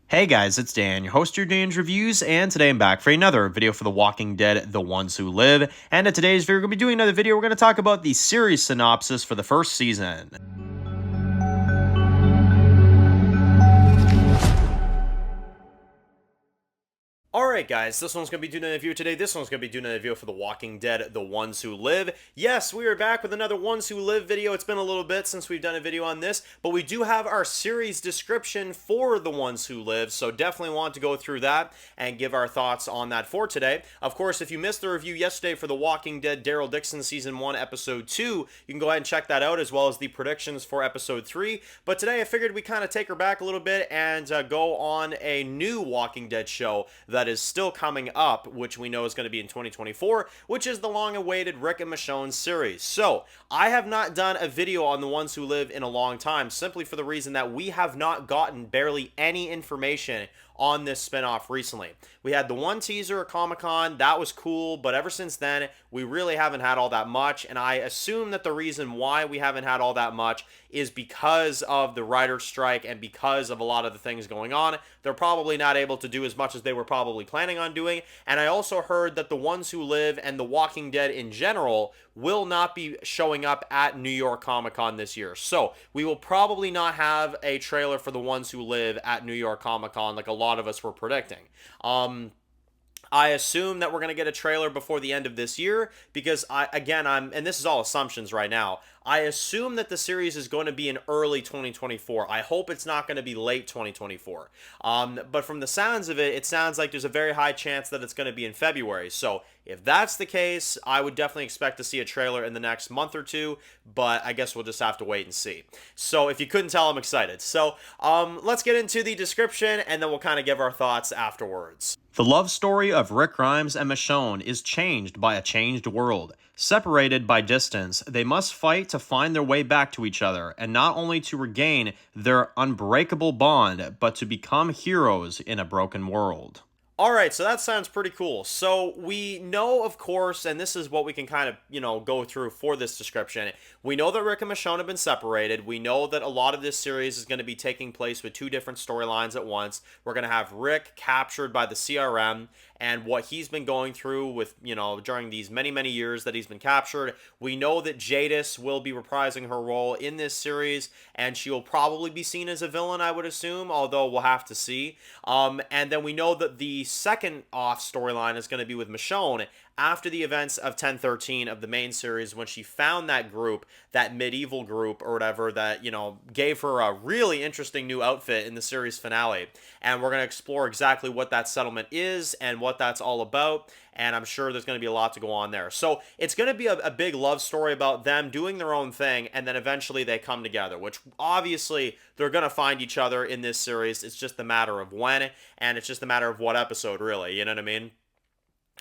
Hey guys, it's Dan, your host of your Dan's Reviews, and today I'm back for another video for The Walking Dead, The Ones Who Live. And in today's video, we're going to be doing another video. We're going to talk about the series synopsis for the first season. Alright guys, this one's going to be doing a review today. This one's going to be doing a review for The Walking Dead, The Ones Who Live. Yes, we are back with another Ones Who Live video. It's been a little bit since we've done a video on this, but we do have our series description for The Ones Who Live, so definitely want to go through that and give our thoughts on that for today. Of course, if you missed the review yesterday for The Walking Dead Daryl Dixon Season 1, Episode 2, you can go ahead and check that out, as well as the predictions for Episode 3. But today I figured we kind of take her back a little bit and go on a new Walking Dead show that is still coming up, which we know is going to be in 2024, which is the long-awaited Rick and Michonne series. So, I have not done a video on The Ones Who Live in a long time, simply for the reason that we have not gotten barely any information on this spinoff recently. We had the one teaser at Comic-Con, that was cool, but ever since then, we really haven't had all that much, and I assume that the reason why we haven't had all that much is because of the writer's strike and because of a lot of the things going on. They're probably not able to do as much as they were probably planning on doing, and I also heard that The Ones Who Live and The Walking Dead in general will not be showing up at New York Comic-Con this year. So, we will probably not have a trailer for The Ones Who Live at New York Comic-Con like a lot of us were predicting. I assume that we're going to get a trailer before the end of this year because and this is all assumptions right now. I assume that the series is going to be in early 2024. I hope it's not going to be late 2024. But from the sounds of it, it sounds like there's a very high chance that it's going to be in February. So if that's the case, I would definitely expect to see a trailer in the next month or two, but I guess we'll just have to wait and see. So if you couldn't tell, I'm excited. So let's get into the description, and then we'll kind of give our thoughts afterwards. The love story of Rick Grimes and Michonne is changed by a changed world. Separated by distance, they must fight to find their way back to each other, and not only to regain their unbreakable bond, but to become heroes in a broken world. Alright, so that sounds pretty cool. So we know, of course, and this is what we can kind of, go through for this description. We know that Rick and Michonne have been separated. We know that a lot of this series is going to be taking place with two different storylines at once. We're going to have Rick captured by the CRM and what he's been going through with, during these many, many years that he's been captured. We know that Jadis will be reprising her role in this series, and she will probably be seen as a villain, I would assume, although we'll have to see. And then we know that the second off storyline is going to be with Michonne after the events of 1013 of the main series, when she found that group, that medieval group or whatever, that, gave her a really interesting new outfit in the series finale. And we're going to explore exactly what that settlement is and what that's all about. And I'm sure there's going to be a lot to go on there. So it's going to be a big love story about them doing their own thing, and then eventually they come together, which obviously they're going to find each other in this series. It's just a matter of when, and it's just a matter of what episode, really. You know what I mean?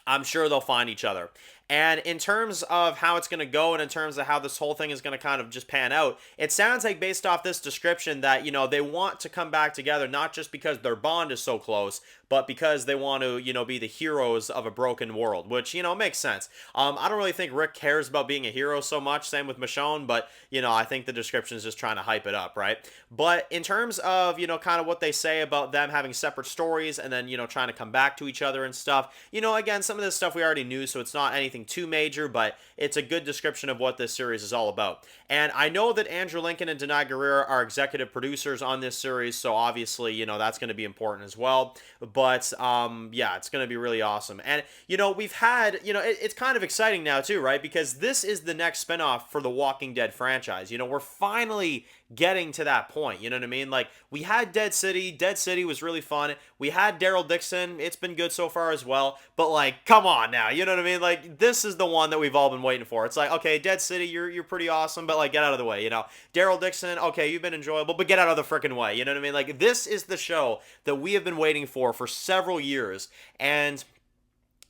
I'm sure they'll find each other. And in terms of how it's going to go and in terms of how this whole thing is going to kind of just pan out, it sounds like based off this description that, they want to come back together, not just because their bond is so close, but because they want to, be the heroes of a broken world, which, makes sense. I don't really think Rick cares about being a hero so much, same with Michonne, but, I think the description is just trying to hype it up, right? But in terms of, kind of what they say about them having separate stories and then, trying to come back to each other and stuff, again, some of this stuff we already knew, so it's not anything too major, but it's a good description of what this series is all about. And I know that Andrew Lincoln and Denai Guerrero are executive producers on this series, so obviously, that's going to be important as well. But, yeah, it's going to be really awesome. And, we've had, it's kind of exciting now too, right? Because this is the next spinoff for the Walking Dead franchise. We're finally getting to that point, you know what I mean? Like, we had Dead City. Dead City was really fun. We had Daryl Dixon. It's been good so far as well. But, like, come on now, you know what I mean? Like, this is the one that we've all been waiting for. It's like, okay, Dead City, you're pretty awesome, but, like, get out of the way, Daryl Dixon, okay, you've been enjoyable, but get out of the freaking way, you know what I mean? Like, this is the show that we have been waiting for several years, and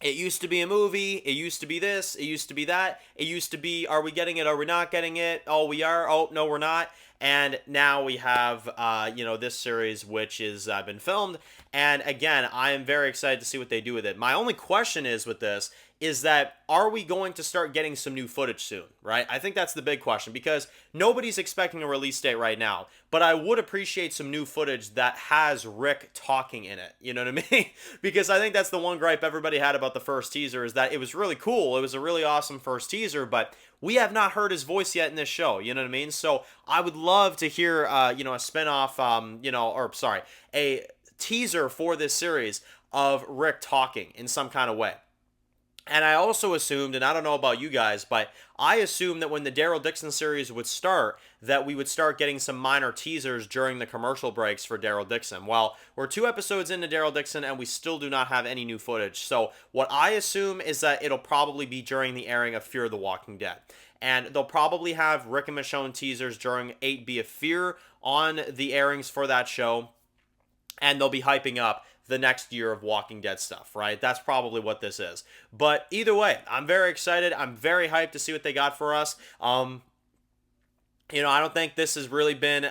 it used to be a movie, it used to be this, it used to be that, it used to be, are we getting it, are we not getting it, oh, we are, oh, no, we're not. And now we have, this series, which is been filmed. And again, I am very excited to see what they do with it. My only question is with this is that, are we going to start getting some new footage soon, right? I think that's the big question, because nobody's expecting a release date right now, but I would appreciate some new footage that has Rick talking in it, you know what I mean? Because I think that's the one gripe everybody had about the first teaser, is that it was really cool, it was a really awesome first teaser, but we have not heard his voice yet in this show, you know what I mean? So I would love to hear, a spin-off, a teaser for this series of Rick talking in some kind of way. And I also assumed, and I don't know about you guys, but I assumed that when the Daryl Dixon series would start, that we would start getting some minor teasers during the commercial breaks for Daryl Dixon. Well, we're 2 episodes into Daryl Dixon, and we still do not have any new footage. So what I assume is that it'll probably be during the airing of Fear the Walking Dead. And they'll probably have Rick and Michonne teasers during 8B of Fear on the airings for that show. And they'll be hyping up the next year of Walking Dead stuff, right? That's probably what this is. But either way, I'm very excited. I'm very hyped to see what they got for us. I don't think this has really been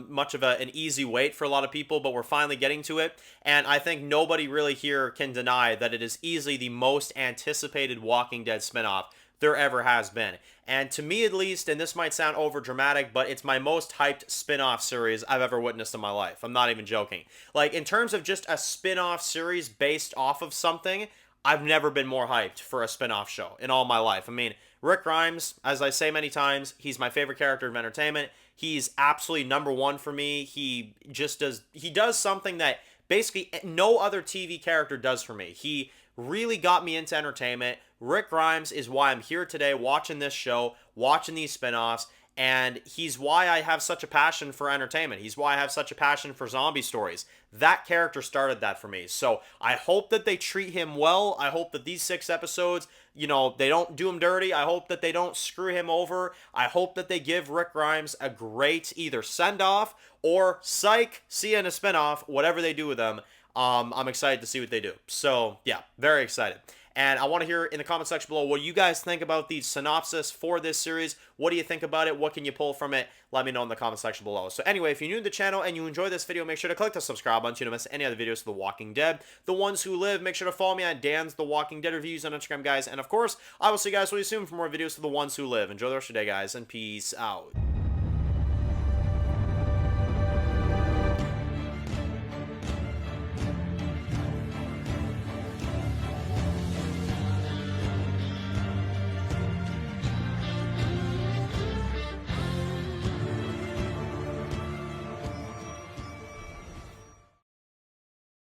much of an easy wait for a lot of people, but we're finally getting to it. And I think nobody really here can deny that it is easily the most anticipated Walking Dead spinoff there ever has been. And to me at least, and this might sound over dramatic, but it's my most hyped spin-off series I've ever witnessed in my life. I'm not even joking. Like, in terms of just a spin-off series based off of something, I've never been more hyped for a spin-off show in all my life. I mean, Rick Grimes, as I say many times, he's my favorite character of entertainment. He's absolutely number one for me. He does something that basically no other TV character does for me. He really got me into entertainment. Rick Grimes is why I'm here today watching this show, watching these spinoffs, and he's why I have such a passion for entertainment. He's why I have such a passion for zombie stories. That character started that for me. So I hope that they treat him well. I hope that these 6 episodes, they don't do him dirty. I hope that they don't screw him over. I hope that they give Rick Grimes a great either send-off or psych, see you in a spinoff, whatever they do with them. I'm excited to see what they do. So, yeah, very excited. And I want to hear in the comment section below what you guys think about the synopsis for this series. What do you think about it? What can you pull from it? Let me know in the comment section below. So anyway, if you're new to the channel and you enjoy this video, make sure to click the subscribe button so you don't miss any other videos of The Walking Dead. The Ones Who Live, make sure to follow me on Dan's The Walking Dead reviews on Instagram, guys. And of course, I will see you guys really soon for more videos of The Ones Who Live. Enjoy the rest of your day, guys, and peace out.